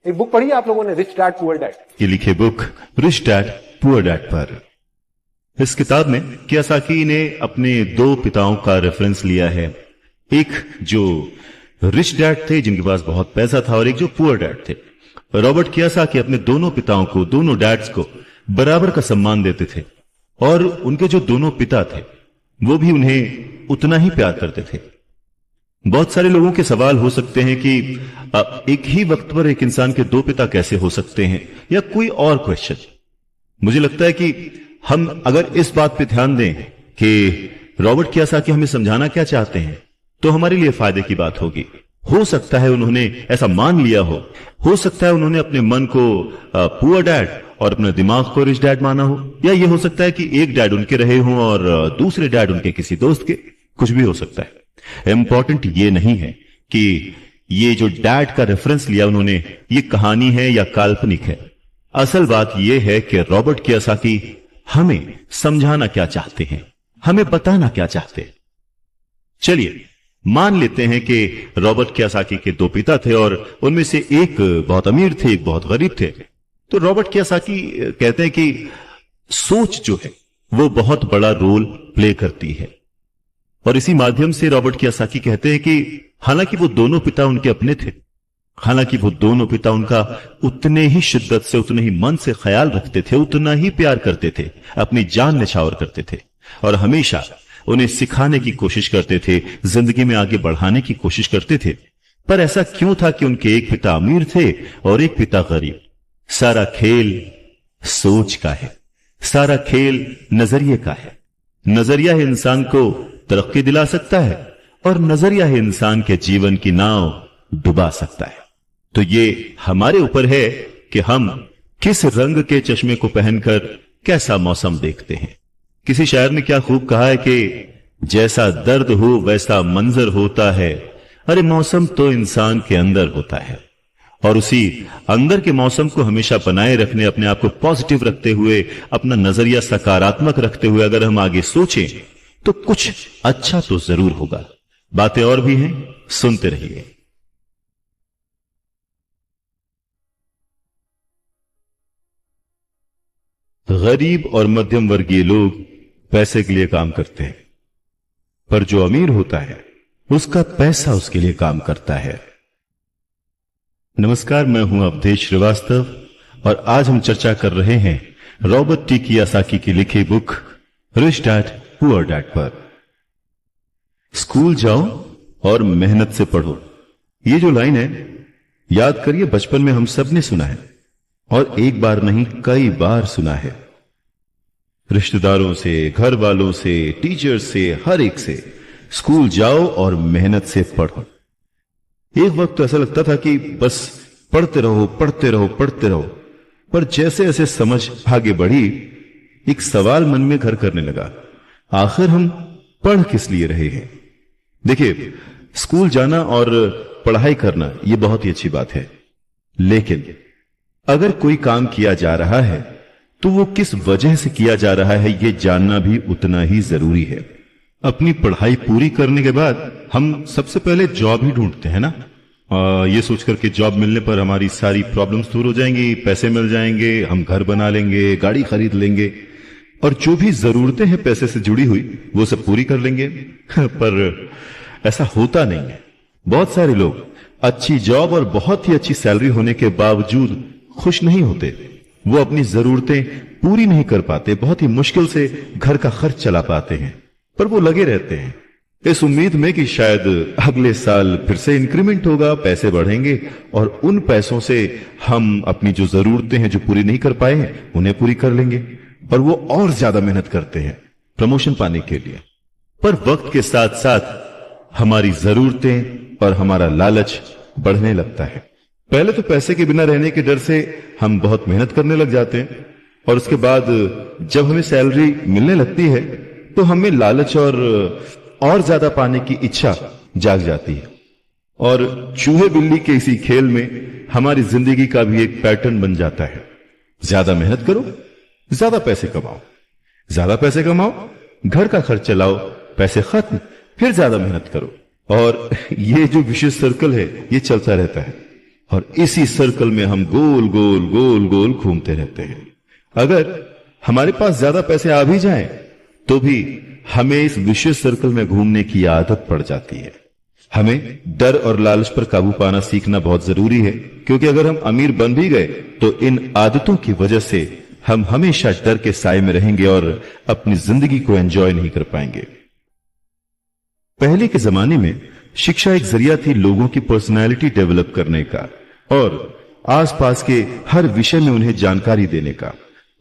एक बुक पढ़ी है आप लोगों ने, रिच डैड पुअर डैड की लिखे book rich dad poor dad पर। इस किताब में कियोसाकी ने अपने दो पिताओं का रेफरेंस लिया है। एक जो रिच डैड थे जिनके पास बहुत पैसा था और एक जो पुअर डैड थे। रॉबर्ट कियोसाकी अपने दोनों पिताओं को, दोनों डैड्स को बराबर का सम्मान देते थे और उनके जो दोनों पिता थे वो भी उन्हें उतना ही प्यार करते थे। बहुत सारे लोगों के सवाल हो सकते हैं कि एक ही वक्त पर एक इंसान के दो पिता कैसे हो सकते हैं, या कोई और क्वेश्चन। मुझे लगता है कि हम अगर इस बात पे ध्यान दें कि रॉबर्ट कियोसाकी हमें समझाना क्या चाहते हैं तो हमारे लिए फायदे की बात होगी। हो सकता है उन्होंने ऐसा मान लिया हो सकता है उन्होंने अपने मन को पुअर डैड और अपने दिमाग को रिच डैड माना हो, या ये हो सकता है कि एक डैड उनके रहे हों और दूसरे डैड उनके किसी दोस्त के। कुछ भी हो सकता है। इंपॉर्टेंट ये नहीं है कि ये जो डैड का रेफरेंस लिया उन्होंने, ये कहानी है या काल्पनिक है। असल बात यह है कि रॉबर्ट कियोसाकी हमें समझाना क्या चाहते हैं, हमें बताना क्या चाहते हैं। चलिए मान लेते हैं कि रॉबर्ट कियोसाकी के दो पिता थे और उनमें से एक बहुत अमीर थे, एक बहुत गरीब थे। तो रॉबर्ट कियोसाकी कहते हैं कि सोच जो है वो बहुत बड़ा रोल प्ले करती है, और इसी माध्यम से रॉबर्ट कियोसाकी कहते हैं कि हालांकि वो दोनों पिता उनके अपने थे, हालांकि वो दोनों पिता उनका उतने ही शिद्दत से, उतने ही मन से ख्याल रखते थे, उतना ही प्यार करते थे, अपनी जान निछावर करते थे और हमेशा उन्हें सिखाने की कोशिश करते थे, जिंदगी में आगे बढ़ाने की कोशिश करते थे। पर ऐसा क्यों था कि उनके एक पिता अमीर थे और एक पिता गरीब? सारा खेल सोच का है, सारा खेल नजरिए का है। नजरिया ही इंसान को तरक्की दिला सकता है और नजरिया ही इंसान के जीवन की नाव डुबा सकता है। तो ये हमारे ऊपर है कि हम किस रंग के चश्मे को पहनकर कैसा मौसम देखते हैं। किसी शायर ने क्या खूब कहा है कि जैसा दर्द हो वैसा मंजर होता है, अरे मौसम तो इंसान के अंदर होता है। और उसी अंदर के मौसम को हमेशा बनाए रखने, अपने आप को पॉजिटिव रखते हुए, अपना नजरिया सकारात्मक रखते हुए अगर हम आगे सोचें तो कुछ अच्छा तो जरूर होगा। बातें और भी हैं, सुनते रहिए। गरीब और मध्यम वर्गीय लोग पैसे के लिए काम करते हैं, पर जो अमीर होता है उसका पैसा उसके लिए काम करता है। नमस्कार, मैं हूं अवधेश श्रीवास्तव और आज हम चर्चा कर रहे हैं रॉबर्ट टी कियोसाकी की लिखी book rich dad poor dad पर। स्कूल जाओ और मेहनत से पढ़ो, ये जो लाइन है याद करिए, बचपन में हम सब ने सुना है और एक बार नहीं कई बार सुना है। रिश्तेदारों से, घर वालों से, टीचर से, हर एक से, स्कूल जाओ और मेहनत से पढ़ो। एक वक्त तो ऐसा लगता था कि बस पढ़ते रहो पढ़ते रहो पढ़ते रहो, पर जैसे जैसे समझ आगे बढ़ी एक सवाल मन में घर करने लगा, आखिर हम पढ़ किस लिए रहे हैं? देखिए, स्कूल जाना और पढ़ाई करना यह बहुत ही अच्छी बात है, लेकिन अगर कोई काम किया जा रहा है तो वो किस वजह से किया जा रहा है यह जानना भी उतना ही जरूरी है। अपनी पढ़ाई पूरी करने के बाद हम सबसे पहले जॉब ही ढूंढते हैं ना, ये सोचकर के जॉब मिलने पर हमारी सारी प्रॉब्लम्स दूर हो जाएंगी, पैसे मिल जाएंगे, हम घर बना लेंगे, गाड़ी खरीद लेंगे और जो भी जरूरतें हैं पैसे से जुड़ी हुई वो सब पूरी कर लेंगे। पर ऐसा होता नहीं है। बहुत सारे लोग अच्छी जॉब और बहुत ही अच्छी सैलरी होने के बावजूद खुश नहीं होते। वो अपनी जरूरतें पूरी नहीं कर पाते, बहुत ही मुश्किल से घर का खर्च चला पाते हैं, पर वो लगे रहते हैं इस उम्मीद में कि शायद अगले साल फिर से इंक्रीमेंट होगा, पैसे बढ़ेंगे और उन पैसों से हम अपनी जो जरूरतें हैं जो पूरी नहीं कर पाए हैं उन्हें पूरी कर लेंगे। और वो और ज्यादा मेहनत करते हैं प्रमोशन पाने के लिए। पर वक्त के साथ साथ हमारी जरूरतें और हमारा लालच बढ़ने लगता है। पहले तो पैसे के बिना रहने के डर से हम बहुत मेहनत करने लग जाते हैं और उसके बाद जब हमें सैलरी मिलने लगती है तो हमें लालच और ज्यादा पाने की इच्छा जाग जाती है। और चूहे बिल्ली के इसी खेल में हमारी जिंदगी का भी एक पैटर्न बन जाता है। ज्यादा मेहनत करो, ज्यादा पैसे कमाओ, ज्यादा पैसे कमाओ, घर का खर्च चलाओ, पैसे खत्म, फिर ज्यादा मेहनत करो, और ये जो विशेष सर्कल है ये चलता रहता है। और इसी सर्कल में हम गोल गोल गोल गोल घूमते रहते हैं। अगर हमारे पास ज्यादा पैसे आ भी जाएं, तो भी हमें इस विशेष सर्कल में घूमने की आदत पड़ जाती है। हमें डर और लालच पर काबू पाना सीखना बहुत जरूरी है, क्योंकि अगर हम अमीर बन भी गए तो इन आदतों की वजह से हम हमेशा डर के साए में रहेंगे और अपनी जिंदगी को एंजॉय नहीं कर पाएंगे। पहले के जमाने में शिक्षा एक जरिया थी लोगों की पर्सनैलिटी डेवलप करने का और आसपास के हर विषय में उन्हें जानकारी देने का।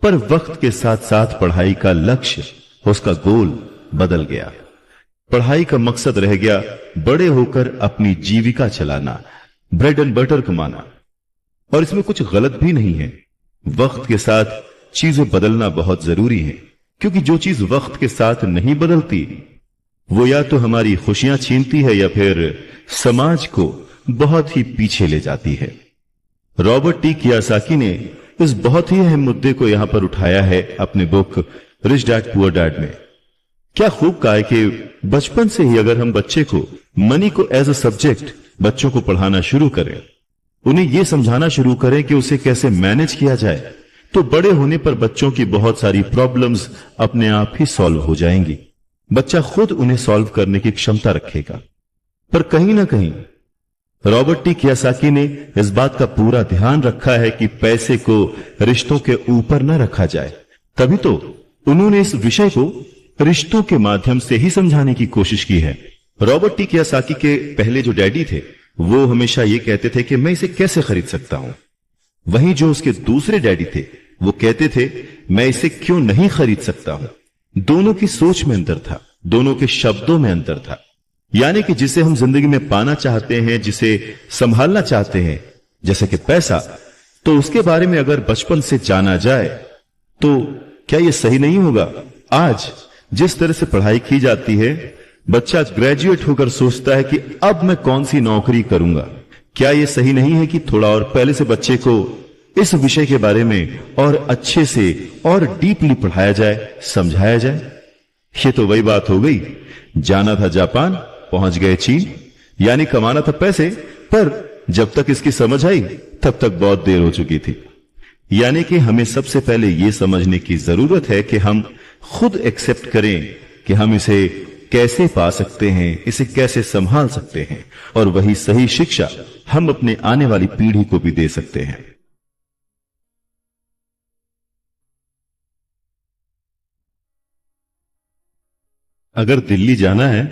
पर वक्त के साथ साथ पढ़ाई का लक्ष्य, उसका गोल बदल गया। पढ़ाई का मकसद रह गया बड़े होकर अपनी जीविका चलाना, ब्रेड एंड बटर कमाना। और इसमें कुछ गलत भी नहीं है। वक्त के साथ चीजें बदलना बहुत जरूरी है, क्योंकि जो चीज वक्त के साथ नहीं बदलती वो या तो हमारी खुशियां छीनती है या फिर समाज को बहुत ही पीछे ले जाती है। रॉबर्ट टी कियोसाकी ने इस बहुत ही अहम मुद्दे को यहां पर उठाया है अपने book rich dad poor dad में। क्या खूब कहा है कि बचपन से ही अगर हम बच्चे को मनी को एज अ सब्जेक्ट बच्चों को पढ़ाना शुरू करें, उन्हें यह समझाना शुरू करें कि उसे कैसे मैनेज किया जाए, तो बड़े होने पर बच्चों की बहुत सारी प्रॉब्लम्स अपने आप ही सॉल्व हो जाएंगी। बच्चा खुद उन्हें सॉल्व करने की क्षमता रखेगा। पर कहीं ना कहीं रॉबर्ट टी कियोसाकी ने इस बात का पूरा ध्यान रखा है कि पैसे को रिश्तों के ऊपर न रखा जाए। तभी तो उन्होंने इस विषय को रिश्तों के माध्यम से ही समझाने की कोशिश की है। रॉबर्ट टी कियोसाकी के पहले जो डैडी थे वो हमेशा ये कहते थे कि मैं इसे कैसे खरीद सकता हूं। वहीं जो उसके दूसरे डैडी थे वो कहते थे मैं इसे क्यों नहीं खरीद सकता हूं। दोनों की सोच में अंतर था, दोनों के शब्दों में अंतर था। यानी कि जिसे हम जिंदगी में पाना चाहते हैं, जिसे संभालना चाहते हैं, जैसे कि पैसा, तो उसके बारे में अगर बचपन से जाना जाए तो क्या यह सही नहीं होगा? आज जिस तरह से पढ़ाई की जाती है, बच्चा ग्रेजुएट होकर सोचता है कि अब मैं कौन सी नौकरी करूंगा। क्या यह सही नहीं है कि थोड़ा और पहले से बच्चे को इस विषय के बारे में और अच्छे से और डीपली पढ़ाया जाए, समझाया जाए? ये तो वही बात हो गई, जाना था जापान, पहुंच गए चीन। यानी कमाना था पैसे, पर जब तक इसकी समझ आई तब तक बहुत देर हो चुकी थी। यानी कि हमें सबसे पहले यह समझने की जरूरत है कि हम खुद एक्सेप्ट करें कि हम इसे कैसे पा सकते हैं, इसे कैसे संभाल सकते हैं, और वही सही शिक्षा हम अपने आने वाली पीढ़ी को भी दे सकते हैं। अगर दिल्ली जाना है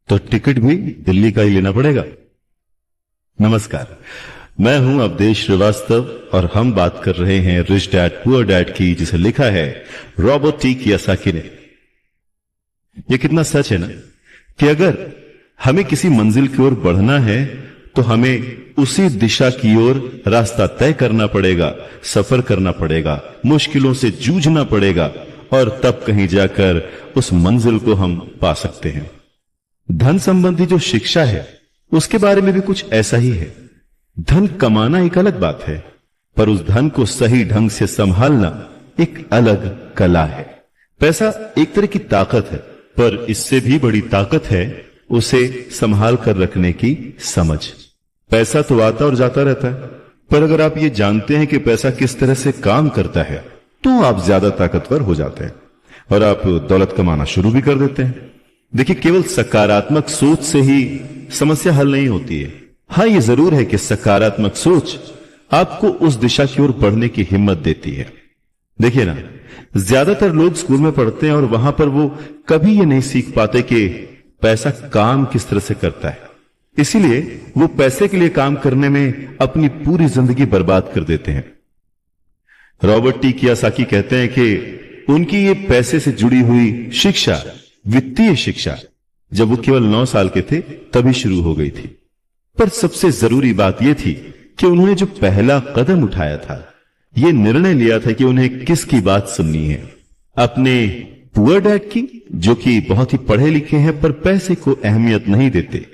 तो टिकट भी दिल्ली का ही लेना पड़ेगा। नमस्कार, मैं हूं अवधेश श्रीवास्तव और हम बात कर रहे हैं रिच डैड पुअर डैड की, जिसे लिखा है रॉबर्ट टी कियोसाकी ने। यह कितना सच है ना कि अगर हमें किसी मंजिल की ओर बढ़ना है तो हमें उसी दिशा की ओर रास्ता तय करना पड़ेगा, सफर करना पड़ेगा, मुश्किलों से जूझना पड़ेगा, और तब कहीं जाकर उस मंजिल को हम पा सकते हैं। धन संबंधी जो शिक्षा है उसके बारे में भी कुछ ऐसा ही है। धन कमाना एक अलग बात है, पर उस धन को सही ढंग से संभालना एक अलग कला है। पैसा एक तरह की ताकत है, पर इससे भी बड़ी ताकत है उसे संभाल कर रखने की समझ। पैसा तो आता और जाता रहता है, पर अगर आप ये जानते हैं कि पैसा किस तरह से काम करता है तो आप ज्यादा ताकतवर हो जाते हैं और आप दौलत कमाना शुरू भी कर देते हैं। देखिए, केवल सकारात्मक सोच से ही समस्या हल नहीं होती है। हां, यह जरूर है कि सकारात्मक सोच आपको उस दिशा की ओर बढ़ने की हिम्मत देती है। देखिए ना, ज्यादातर लोग स्कूल में पढ़ते हैं और वहां पर वो कभी ये नहीं सीख पाते कि पैसा काम किस तरह से करता है। इसीलिए वो पैसे के लिए काम करने में अपनी पूरी जिंदगी बर्बाद कर देते हैं। रॉबर्ट टी कियोसाकी कहते हैं कि उनकी ये पैसे से जुड़ी हुई शिक्षा, वित्तीय शिक्षा, जब वो केवल 9 साल के थे तभी शुरू हो गई थी। पर सबसे जरूरी बात यह थी कि उन्होंने जो पहला कदम उठाया था, यह निर्णय लिया था कि उन्हें किसकी बात सुननी है, अपने पुअर डैड की, जो कि बहुत ही पढ़े लिखे हैं पर पैसे को अहमियत नहीं देते,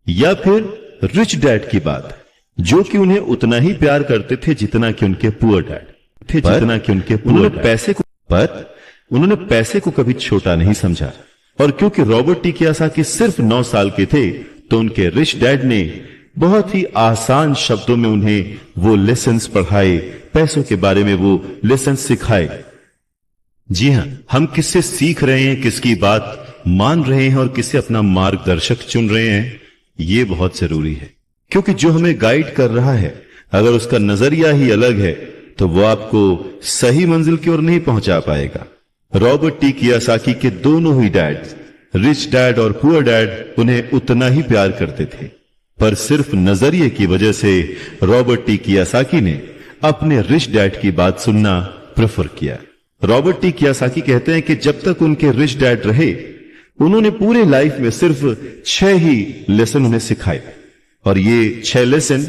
या फिर रिच डैड की बात, जो कि उन्हें उतना ही प्यार करते थे जितना कि उनके पुअर डैड थे, जितना कि उनके पुअर डैड। उन्होंने पैसे को कभी छोटा नहीं समझा। और क्योंकि रॉबर्ट टी कियोसाकी सिर्फ 9 साल के थे तो उनके रिच डैड ने बहुत ही आसान शब्दों में उन्हें वो लेसन्स पढ़ाए, पैसों के बारे में वो लेसन्स सिखाए। जी हां, हम किससे सीख रहे हैं, किसकी बात मान रहे हैं और किससे अपना मार्गदर्शक चुन रहे हैं, ये बहुत जरूरी है। क्योंकि जो हमें गाइड कर रहा है, अगर उसका नजरिया ही अलग है तो वो आपको सही मंजिल की ओर नहीं पहुंचा पाएगा। रॉबर्ट टी कियोसाकी के दोनों ही डैड, रिच डैड और पुअर डैड, उन्हें उतना ही प्यार करते थे, पर सिर्फ नजरिए की वजह से रॉबर्ट टी कियोसाकी ने अपने रिच डैड की बात सुनना प्रेफर किया। रॉबर्ट टी कियोसाकी कहते हैं कि जब तक उनके रिच डैड रहे, उन्होंने पूरे लाइफ में सिर्फ 6 ही लेसन उन्हें सिखाए, और ये 6 लेसन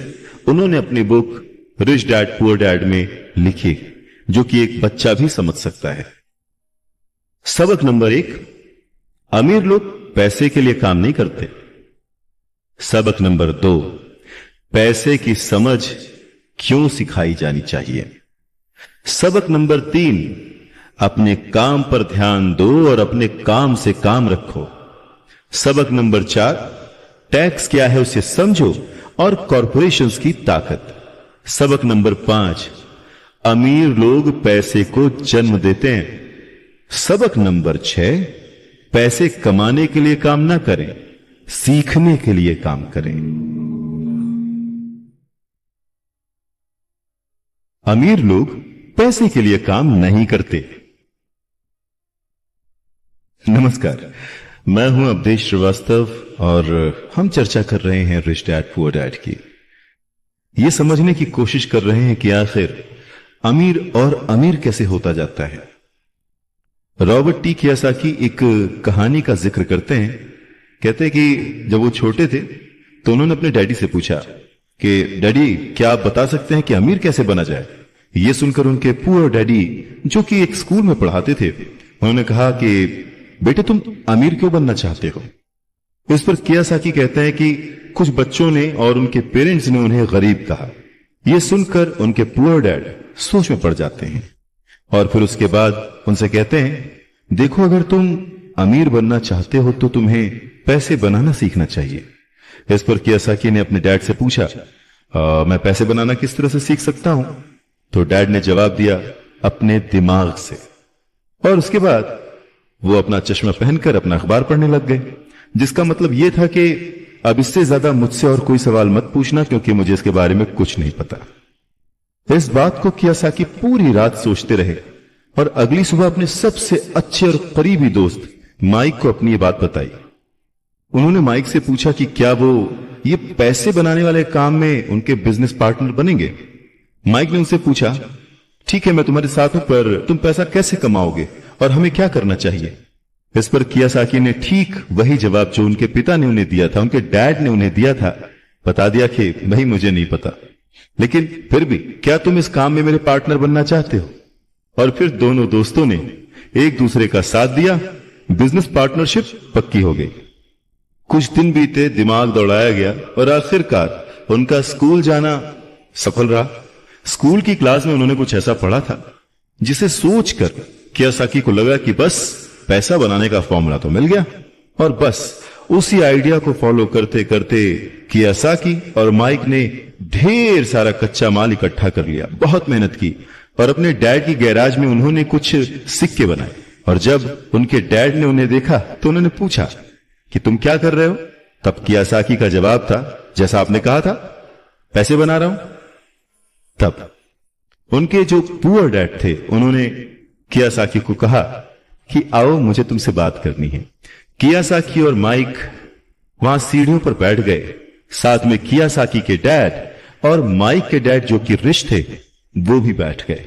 उन्होंने अपनी book rich dad poor dad में लिखी, जो कि एक बच्चा भी समझ सकता है। सबक नंबर 1, अमीर लोग पैसे के लिए काम नहीं करते। सबक नंबर 2, पैसे की समझ क्यों सिखाई जानी चाहिए। सबक नंबर 3, अपने काम पर ध्यान दो और अपने काम से काम रखो। सबक नंबर 4, टैक्स क्या है उसे समझो और कॉरपोरेशंस की ताकत। सबक नंबर 5, अमीर लोग पैसे को जन्म देते हैं। सबक नंबर 6, पैसे कमाने के लिए काम ना करें, सीखने के लिए काम करें। अमीर लोग पैसे के लिए काम नहीं करते। नमस्कार, मैं हूं अवधेश श्रीवास्तव और हम चर्चा कर रहे हैं रिच डैड पुअर डैड की। ये समझने की कोशिश कर रहे हैं कि आखिर अमीर और अमीर कैसे होता जाता है। रॉबर्ट टी कियोसाकी एक कहानी का जिक्र करते हैं। कहते हैं कि जब वो छोटे थे तो उन्होंने अपने डैडी से पूछा कि डैडी, क्या आप बता सकते हैं कि अमीर कैसे बना जाए। ये सुनकर उनके पुअर डैडी, जो कि एक स्कूल में पढ़ाते थे, उन्होंने कहा कि बेटे, तुम अमीर क्यों बनना चाहते हो। इस पर कियोसाकी कहते हैं कि कुछ बच्चों ने और उनके पेरेंट्स ने उन्हें गरीब कहा। यह सुनकर उनके पुअर डैड सोच में पड़ जाते हैं और फिर उसके बाद उनसे कहते हैं, देखो, अगर तुम अमीर बनना चाहते हो तो तुम्हें पैसे बनाना सीखना चाहिए। इस पर कियोसाकी ने अपने डैड से पूछा, मैं पैसे बनाना किस तरह से सीख सकता हूं। तो डैड ने जवाब दिया, अपने दिमाग से। और उसके बाद वो अपना चश्मा पहनकर अपना अखबार पढ़ने लग गए, जिसका मतलब यह था कि अब इससे ज्यादा मुझसे और कोई सवाल मत पूछना, क्योंकि मुझे इसके बारे में कुछ नहीं पता। इस बात को कियोसाकी पूरी रात सोचते रहे और अगली सुबह अपने सबसे अच्छे और करीबी दोस्त माइक को अपनी ये बात बताई। उन्होंने माइक से पूछा कि क्या वो ये पैसे बनाने वाले काम में उनके बिजनेस पार्टनर बनेंगे। माइक ने उनसे पूछा, ठीक है, मैं तुम्हारे साथ हूं, पर तुम पैसा कैसे कमाओगे और हमें क्या करना चाहिए। इस पर कियोसाकी ने ठीक वही जवाब जो उनके पिता ने उन्हें दिया था, उनके डैड ने उन्हें दिया था, बता दिया कि भाई, मुझे नहीं पता, लेकिन फिर भी क्या तुम इस काम में मेरे पार्टनर बनना चाहते हो। और फिर दोनों दोस्तों ने एक दूसरे का साथ दिया, बिजनेस पार्टनरशिप पक्की हो गई। कुछ दिन बीते, दिमाग दौड़ाया गया और आखिरकार उनका स्कूल जाना सफल रहा। स्कूल की क्लास में उन्होंने कुछ ऐसा पढ़ा था जिसे सोचकर कियोसाकी को लगा कि बस पैसा बनाने का फॉर्मूला तो मिल गया। और बस उसी आइडिया को फॉलो करते करते कियोसाकी और माइक ने ढेर सारा कच्चा माल इकट्ठा कर लिया, बहुत मेहनत की और अपने डैड की गैराज में उन्होंने कुछ सिक्के बनाए। और जब उनके डैड ने उन्हें देखा तो उन्होंने पूछा कि तुम क्या कर रहे हो। तब कियोसाकी का जवाब था, जैसा आपने कहा था, पैसे बना रहा हूं। तब उनके जो पुअर डैड थे, उन्होंने कियोसाकी को कहा कि आओ, मुझे तुमसे बात करनी है। कियोसाकी और माइक वहां सीढ़ियों पर बैठ गए। साथ में कियोसाकी के डैड और माइक के डैड, जो कि रिच थे, वो भी बैठ गए।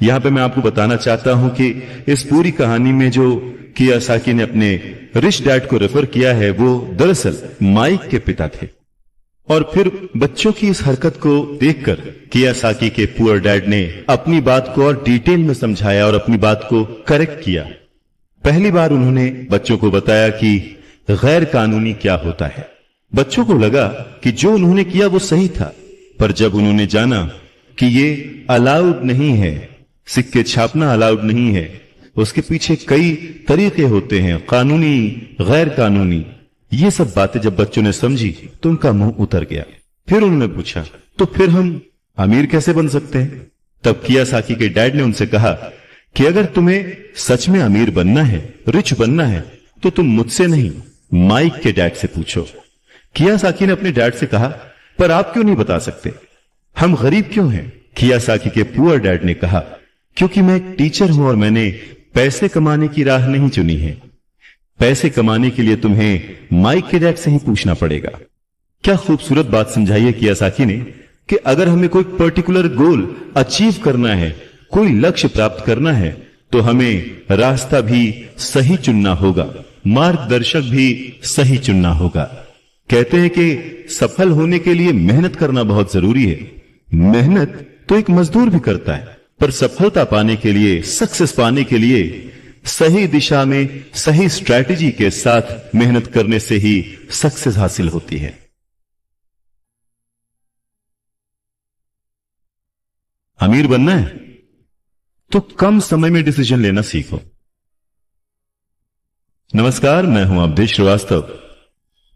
यहां पे मैं आपको बताना चाहता हूं कि इस पूरी कहानी में जो कियोसाकी ने अपने रिच डैड को रेफर किया है, वो दरअसल माइक के पिता थे। और फिर बच्चों की इस हरकत को देखकर कियोसाकी के पुअर डैड ने अपनी बात को और डिटेल में समझाया और अपनी बात को करेक्ट किया। पहली बार उन्होंने बच्चों को बताया कि गैर कानूनी क्या होता है। बच्चों को लगा कि जो उन्होंने किया वो सही था, पर जब उन्होंने जाना कि ये अलाउड नहीं है, सिक्के छापना अलाउड नहीं है, उसके पीछे कई तरीके होते हैं, कानूनी, गैर कानूनी, ये सब बातें जब बच्चों ने समझी तो उनका मुंह उतर गया। फिर उन्होंने पूछा, तो फिर हम अमीर कैसे बन सकते हैं? तब कियासाकी के डैड ने उनसे कहा कि अगर तुम्हें सच में अमीर बनना है, रिच बनना है, तो तुम मुझसे नहीं, माइक के डैड से पूछो। कियासाकी ने अपने डैड से कहा, पर आप क्यों नहीं बता सकते? हम गरीब क्यों हैं? कियासाकी के पुअर डैड ने कहा, क्योंकि मैं एक टीचर हूं और मैंने पैसे कमाने की राह नहीं चुनी है। पैसे कमाने के लिए तुम्हें माइक के डैड से ही पूछना पड़ेगा। क्या खूबसूरत बात समझाई है कियासाकी ने कि अगर हमें कोई पर्टिकुलर गोल अचीव करना है, कोई लक्ष्य प्राप्त करना है, तो हमें रास्ता भी सही चुनना होगा, मार्गदर्शक भी सही चुनना होगा। कहते हैं कि सफल होने के लिए मेहनत करना बहुत जरूरी है। मेहनत तो एक मजदूर भी करता है, पर सफलता पाने के लिए, सक्सेस पाने के लिए सही दिशा में, सही स्ट्रैटेजी के साथ मेहनत करने से ही सक्सेस हासिल होती है। अमीर बनना है तो कम समय में डिसीजन लेना सीखो। नमस्कार, मैं हूं अवधेश श्रीवास्तव।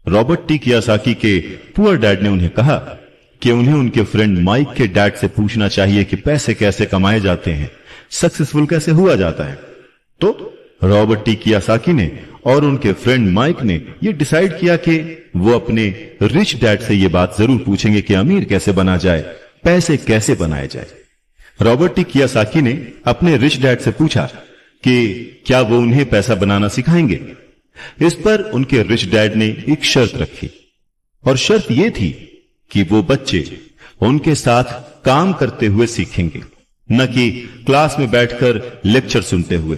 रॉबर्ट टी कियासाकी के पुअर डैड ने उन्हें कहा कि उन्हें उनके फ्रेंड माइक के डैड से पूछना चाहिए कि पैसे कैसे कमाए जाते हैं, सक्सेसफुल कैसे हुआ जाता है। तो रॉबर्ट टी कियासाकी ने और उनके फ्रेंड माइक ने यह डिसाइड किया कि वो अपने रिच डैड से यह बात जरूर पूछेंगे कि अमीर कैसे बना जाए, पैसे कैसे बनाए जाए। रॉबर्ट टी कियासाकी ने अपने रिच डैड से पूछा कि क्या वो उन्हें पैसा बनाना सिखाएंगे। इस पर उनके रिच डैड ने एक शर्त रखी, और शर्त यह थी कि वो बच्चे उनके साथ काम करते हुए सीखेंगे, न कि क्लास में बैठकर लेक्चर सुनते हुए।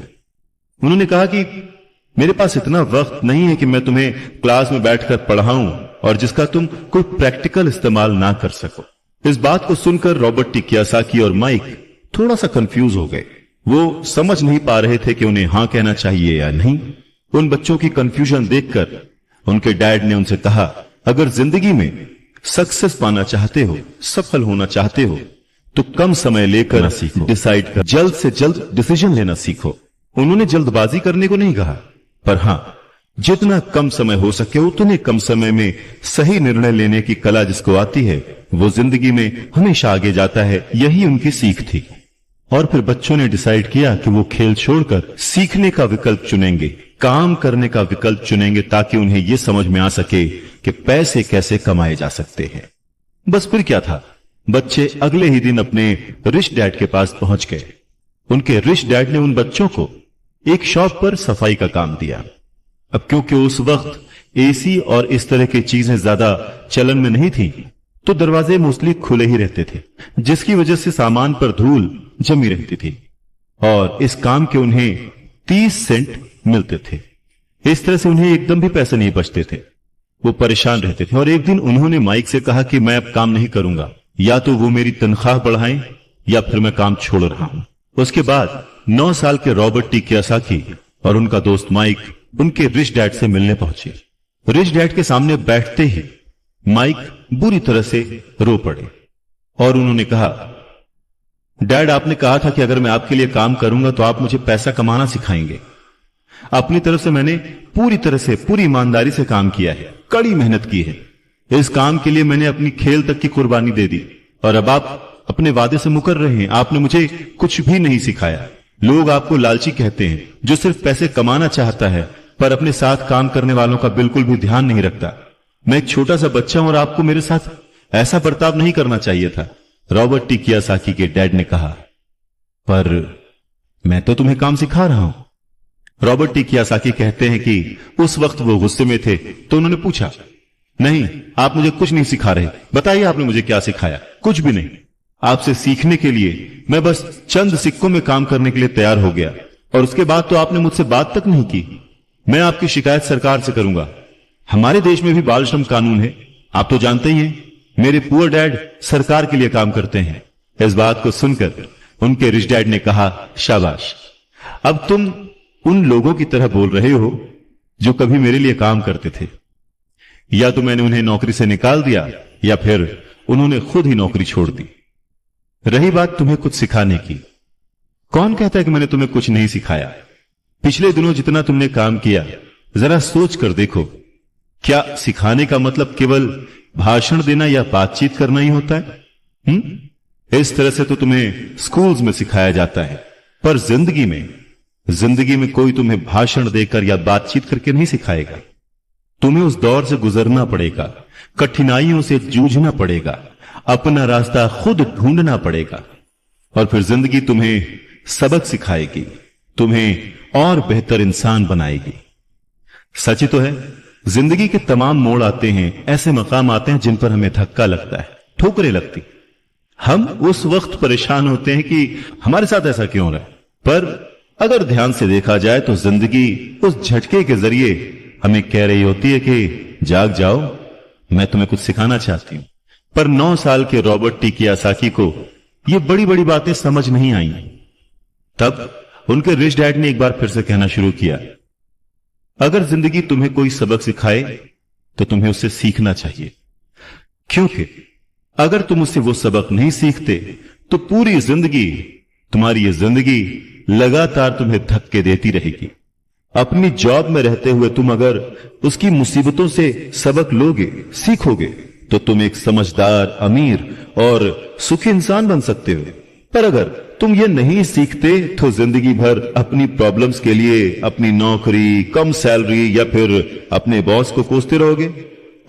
उन्होंने कहा कि मेरे पास इतना वक्त नहीं है कि मैं तुम्हें क्लास में बैठकर पढ़ाऊं और जिसका तुम कोई प्रैक्टिकल इस्तेमाल ना कर सको। इस बात को सुनकर रॉबर्ट टी कियासाकी और माइक थोड़ा सा कंफ्यूज हो गए। वो समझ नहीं पा रहे थे कि उन्हें हां कहना चाहिए या नहीं। उन बच्चों की कंफ्यूजन देखकर उनके डैड ने उनसे कहा, अगर जिंदगी में सक्सेस पाना चाहते हो, सफल होना चाहते हो, तो कम समय लेकर डिसाइड कर, जल्द से जल्द डिसीजन लेना सीखो। उन्होंने जल्दबाजी करने को नहीं कहा, पर हां, जितना कम समय हो सके उतने कम समय में सही निर्णय लेने की कला जिसको आती है, वो जिंदगी में हमेशा आगे जाता है। यही उनकी सीख थी। और फिर बच्चों ने डिसाइड किया कि वो खेल छोड़कर सीखने का विकल्प चुनेंगे, काम करने का विकल्प चुनेंगे, ताकि उन्हें यह समझ में आ सके कि पैसे कैसे कमाए जा सकते हैं। बस फिर क्या था, बच्चे अगले ही दिन अपने रिच डैड के पास पहुंच गए। उनके रिच डैड ने उन बच्चों को एक शॉप पर सफाई का काम दिया। अब क्योंकि उस वक्त एसी और इस तरह की चीजें ज्यादा चलन में नहीं थी, तो दरवाजे मोस्टली खुले ही रहते थे, जिसकी वजह से सामान पर धूल जमी रहती थी और इस काम के उन्हें 30 सेंट मिलते थे। इस तरह से उन्हें एकदम भी पैसे नहीं बचते थे। वो परेशान रहते थे और एक दिन उन्होंने माइक से कहा कि मैं अब काम नहीं करूंगा, या तो वो मेरी तनख्वाह बढ़ाएं या फिर मैं काम छोड़ रहा हूं। उसके बाद 9 साल के रॉबर्ट टी कियासाकी और उनका दोस्त माइक उनके रिच डैड से मिलने पहुंचे। रिच डैड के सामने बैठते ही माइक बुरी तरह से रो पड़े और उन्होंने कहा, डैड, आपने कहा था कि अगर मैं आपके लिए काम करूंगा तो आप मुझे पैसा कमाना सिखाएंगे। अपनी तरफ से मैंने पूरी तरह से, पूरी ईमानदारी से काम किया है, कड़ी मेहनत की है। इस काम के लिए मैंने अपनी खेल तक की कुर्बानी दे दी और अब आप अपने वादे से मुकर रहे हैं। आपने मुझे कुछ भी नहीं सिखाया। लोग आपको लालची कहते हैं, जो सिर्फ पैसे कमाना चाहता है पर अपने साथ काम करने वालों का बिल्कुल भी ध्यान नहीं रखता। मैं एक छोटा सा बच्चा हूं और आपको मेरे साथ ऐसा बर्ताव नहीं करना चाहिए था। रॉबर्ट टी कियासाकी के डैड ने कहा, पर मैं तो तुम्हें काम सिखा रहा हूं। रॉबर्ट टी कियासाकी कहते हैं कि उस वक्त वो गुस्से में थे, तो उन्होंने पूछा, नहीं, आप मुझे कुछ नहीं सिखा रहे, बताइए आपने मुझे क्या सिखाया। कुछ भी नहीं। आपसे सीखने के लिए मैं बस चंद सिक्कों में काम करने के लिए तैयार हो गया और उसके बाद तो आपने मुझसे बात तक नहीं की। मैं आपकी शिकायत सरकार से करूंगा। हमारे देश में भी बाल श्रम कानून है, आप तो जानते ही हैं। मेरे पुअर डैड सरकार के लिए काम करते हैं। इस बात को सुनकर उनके रिच डैड ने कहा, शाबाश, अब तुम उन लोगों की तरह बोल रहे हो जो कभी मेरे लिए काम करते थे। या तो मैंने उन्हें नौकरी से निकाल दिया या फिर उन्होंने खुद ही नौकरी छोड़ दी। रही बात तुम्हें कुछ सिखाने की, कौन कहता है कि मैंने तुम्हें कुछ नहीं सिखाया। पिछले दिनों जितना तुमने काम किया, जरा सोच कर देखो, क्या सिखाने का मतलब केवल भाषण देना या बातचीत करना ही होता है? इस तरह से तो तुम्हें स्कूल्स में सिखाया जाता है, पर जिंदगी में कोई तुम्हें भाषण देकर या बातचीत करके नहीं सिखाएगा। तुम्हें उस दौर से गुजरना पड़ेगा, कठिनाइयों से जूझना पड़ेगा, अपना रास्ता खुद ढूंढना पड़ेगा, और फिर जिंदगी तुम्हें सबक सिखाएगी, तुम्हें और बेहतर इंसान बनाएगी। सच ही तो है, जिंदगी के तमाम मोड़ आते हैं, ऐसे मकाम आते हैं जिन पर हमें धक्का लगता है, ठोकरें लगती। हम उस वक्त परेशान होते हैं कि हमारे साथ ऐसा क्यों हो रहा है, पर अगर ध्यान से देखा जाए तो जिंदगी उस झटके के जरिए हमें कह रही होती है कि जाग जाओ, मैं तुम्हें कुछ सिखाना चाहती हूं। पर 9 साल के रॉबर्ट टी कियोसाकी को ये बड़ी बड़ी बातें समझ नहीं आई। तब उनके रिच डैड ने एक बार फिर से कहना शुरू किया, अगर जिंदगी तुम्हें कोई सबक सिखाए तो तुम्हें उससे सीखना चाहिए, क्योंकि अगर तुम उससे वो सबक नहीं सीखते तो पूरी जिंदगी, तुम्हारी ये जिंदगी लगातार तुम्हें धक्के देती रहेगी। अपनी जॉब में रहते हुए तुम अगर उसकी मुसीबतों से सबक लोगे, सीखोगे, तो तुम एक समझदार, अमीर और सुखी इंसान बन सकते हो। पर अगर तुम ये नहीं सीखते तो जिंदगी भर अपनी प्रॉब्लम्स के लिए अपनी नौकरी, कम सैलरी या फिर अपने बॉस को कोसते रहोगे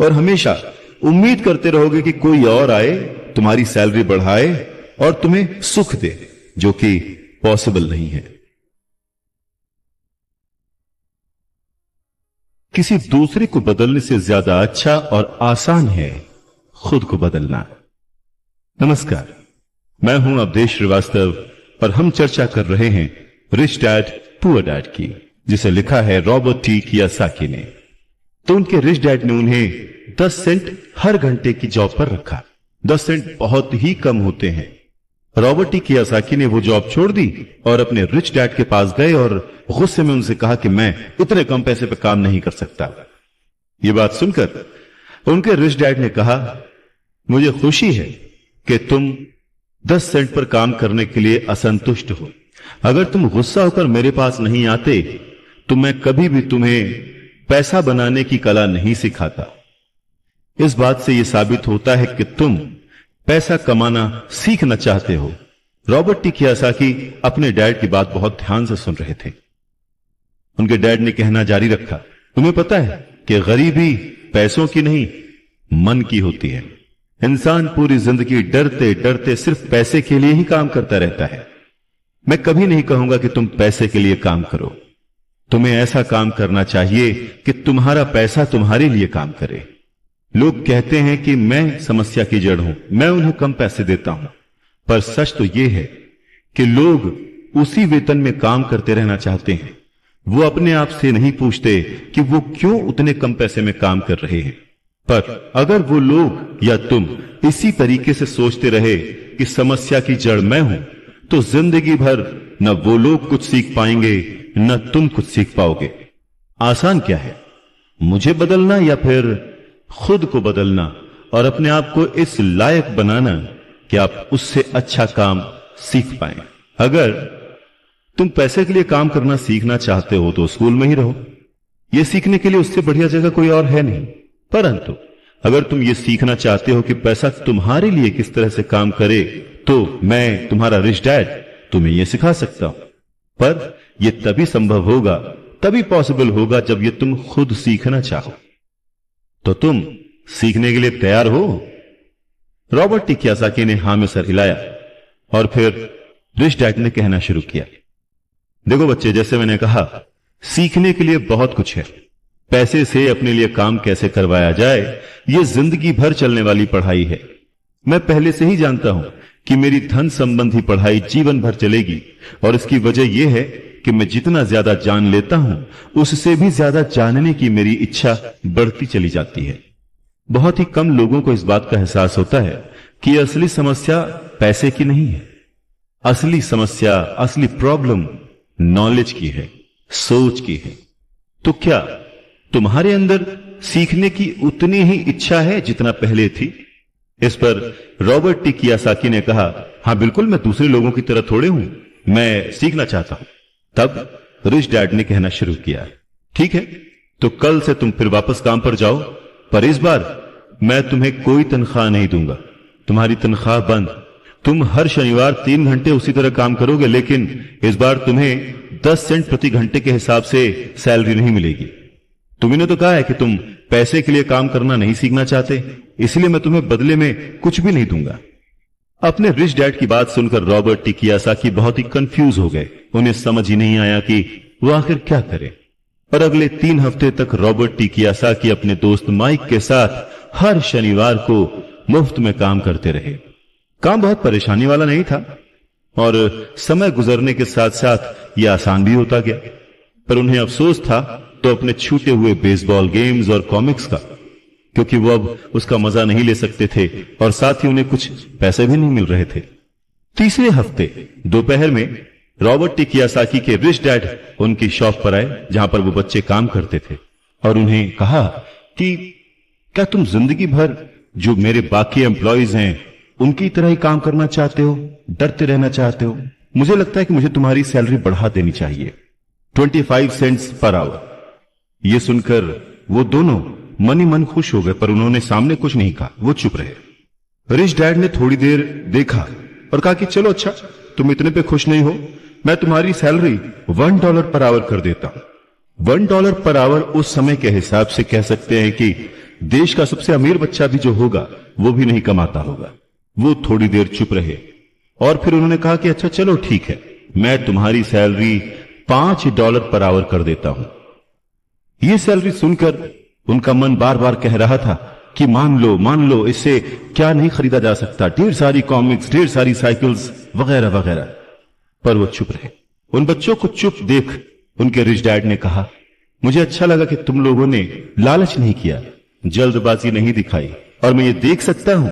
और हमेशा उम्मीद करते रहोगे कि कोई और आए, तुम्हारी सैलरी बढ़ाए और तुम्हें सुख दे, जो कि पॉसिबल नहीं है। किसी दूसरे को बदलने से ज्यादा अच्छा और आसान है खुद को बदलना। नमस्कार, मैं हूं अवधेश श्रीवास्तव और हम चर्चा कर रहे हैं रिच डैड पुअर डैड की, जिसे लिखा है रॉबर्ट टी कियोसाकी ने। तो उनके रिच डैड ने उन्हें 10 सेंट हर घंटे की जॉब पर रखा। 10 सेंट बहुत ही कम होते हैं। रॉबर्ट टी कियोसाकी ने वो जॉब छोड़ दी और अपने रिच डैड के पास गए और गुस्से में उनसे कहा कि मैं इतने कम पैसे पे काम नहीं कर सकता। ये बात सुनकर उनके रिच डैड ने कहा, मुझे खुशी है कि तुम 10 सेंट पर काम करने के लिए असंतुष्ट हो। अगर तुम गुस्सा होकर मेरे पास नहीं आते तो मैं कभी भी तुम्हें पैसा बनाने की कला नहीं सिखाता। इस बात से यह साबित होता है कि तुम पैसा कमाना सीखना चाहते हो। रॉबर्ट टी कियोसाकी अपने डैड की बात बहुत ध्यान से सुन रहे थे। उनके डैड ने कहना जारी रखा, तुम्हें पता है कि गरीबी पैसों की नहीं, मन की होती है। इंसान पूरी जिंदगी डरते डरते सिर्फ पैसे के लिए ही काम करता रहता है। मैं कभी नहीं कहूंगा कि तुम पैसे के लिए काम करो। तुम्हें ऐसा काम करना चाहिए कि तुम्हारा पैसा तुम्हारे लिए काम करे। लोग कहते हैं कि मैं समस्या की जड़ हूं, मैं उन्हें कम पैसे देता हूं, पर सच तो यह है कि लोग उसी वेतन में काम करते रहना चाहते हैं। वो अपने आप से नहीं पूछते कि वो क्यों उतने कम पैसे में काम कर रहे हैं। पर अगर वो लोग या तुम इसी तरीके से सोचते रहे कि समस्या की जड़ मैं हूं, तो जिंदगी भर न वो लोग कुछ सीख पाएंगे न तुम कुछ सीख पाओगे। आसान क्या है, मुझे बदलना या फिर खुद को बदलना और अपने आप को इस लायक बनाना कि आप उससे अच्छा काम सीख पाएं। अगर तुम पैसे के लिए काम करना सीखना चाहते हो तो स्कूल में ही रहो। यह सीखने के लिए उससे बढ़िया जगह कोई और है नहीं। परंतु अगर तुम ये सीखना चाहते हो कि पैसा तुम्हारे लिए किस तरह से काम करे, तो मैं तुम्हारा रिच डैड तुम्हें यह सिखा सकता हूं। पर यह तभी संभव होगा, तभी पॉसिबल होगा जब यह तुम खुद सीखना चाहो। तो तुम सीखने के लिए तैयार हो? रॉबर्ट टी कियोसाकी ने हां में सर हिलाया और फिर रिच डैड ने कहना शुरू किया, देखो बच्चे, जैसे मैंने कहा, सीखने के लिए बहुत कुछ है। पैसे से अपने लिए काम कैसे करवाया जाए, यह जिंदगी भर चलने वाली पढ़ाई है। मैं पहले से ही जानता हूं कि मेरी धन संबंधी पढ़ाई जीवन भर चलेगी, और इसकी वजह यह है कि मैं जितना ज्यादा जान लेता हूं, उससे भी ज्यादा जानने की मेरी इच्छा बढ़ती चली जाती है। बहुत ही कम लोगों को इस बात का एहसास होता है कि असली समस्या पैसे की नहीं है। असली समस्या, असली प्रॉब्लम नॉलेज की है, सोच की है। तो क्या तुम्हारे अंदर सीखने की उतनी ही इच्छा है जितना पहले थी? इस पर रॉबर्ट टी कियोसाकी ने कहा, हां बिल्कुल, मैं दूसरे लोगों की तरह थोड़े हूं, मैं सीखना चाहता हूं। तब रिच डैड ने कहना शुरू किया, ठीक है, तो कल से तुम फिर वापस काम पर जाओ, पर इस बार मैं तुम्हें कोई तनख्वाह नहीं दूंगा, तुम्हारी तनख्वाह बंद। तुम हर शनिवार 3 घंटे उसी तरह काम करोगे, लेकिन इस बार तुम्हें 10 सेंट प्रति घंटे के हिसाब से सैलरी नहीं मिलेगी। तुमने तो कहा है कि तुम पैसे के लिए काम करना नहीं सीखना चाहते, इसलिए मैं तुम्हें बदले में कुछ भी नहीं दूंगा। अपने रिच डैड की बात सुनकर रॉबर्ट टी कियोसाकी बहुत ही कंफ्यूज हो गए। उन्हें समझ ही नहीं आया कि वो आखिर क्या करें। और अगले 3 हफ्ते तक रॉबर्ट टी कियोसाकी अपने दोस्त माइक के साथ हर शनिवार को मुफ्त में काम करते रहे। काम बहुत परेशानी वाला नहीं था और समय गुजरने के साथ साथ यह आसान भी होता गया, पर उन्हें अफसोस था तो अपने छूटे हुए बेसबॉल गेम्स और कॉमिक्स का, क्योंकि वो अब उसका मजा नहीं ले सकते थे और साथ ही उन्हें कुछ पैसे भी नहीं मिल रहे थे। तीसरे हफ्ते दोपहर में रॉबर्ट टी कियोसाकी के रिच डैड उनकी शॉप पर आए, जहां पर वो बच्चे काम करते थे, और उन्हें कहा कि क्या तुम जिंदगी भर जो मेरे बाकी एम्प्लॉइज हैं उनकी तरह ही काम करना चाहते हो, डरते रहना चाहते हो? मुझे लगता है कि मुझे तुम्हारी सैलरी बढ़ा देनी चाहिए, 25 सेंट्स पर आवर। यह सुनकर वो दोनों मन ही मन खुश हो गए, पर उन्होंने सामने कुछ नहीं कहा, वो चुप रहे। रिच डैड ने थोड़ी देर देखा और कहा कि चलो अच्छा, तुम इतने पे खुश नहीं हो, मैं तुम्हारी सैलरी $1 पर आवर कर देता हूं। $1 पर आवर उस समय के हिसाब से कह सकते हैं कि देश का सबसे अमीर बच्चा भी जो होगा वो भी नहीं कमाता होगा। वो थोड़ी देर चुप रहे और फिर उन्होंने कहा कि अच्छा चलो ठीक है, मैं तुम्हारी सैलरी $5 पर आवर कर देता हूं। यह सैलरी सुनकर उनका मन बार बार कह रहा था कि मान लो, इससे क्या नहीं खरीदा जा सकता, ढेर सारी कॉमिक्स, ढेर सारी साइकिल्स वगैरह वगैरह। पर वो चुप रहे। उन बच्चों को चुप देख उनके रिच डैड ने कहा, मुझे अच्छा लगा कि तुम लोगों ने लालच नहीं किया, जल्दबाजी नहीं दिखाई, और मैं ये देख सकता हूं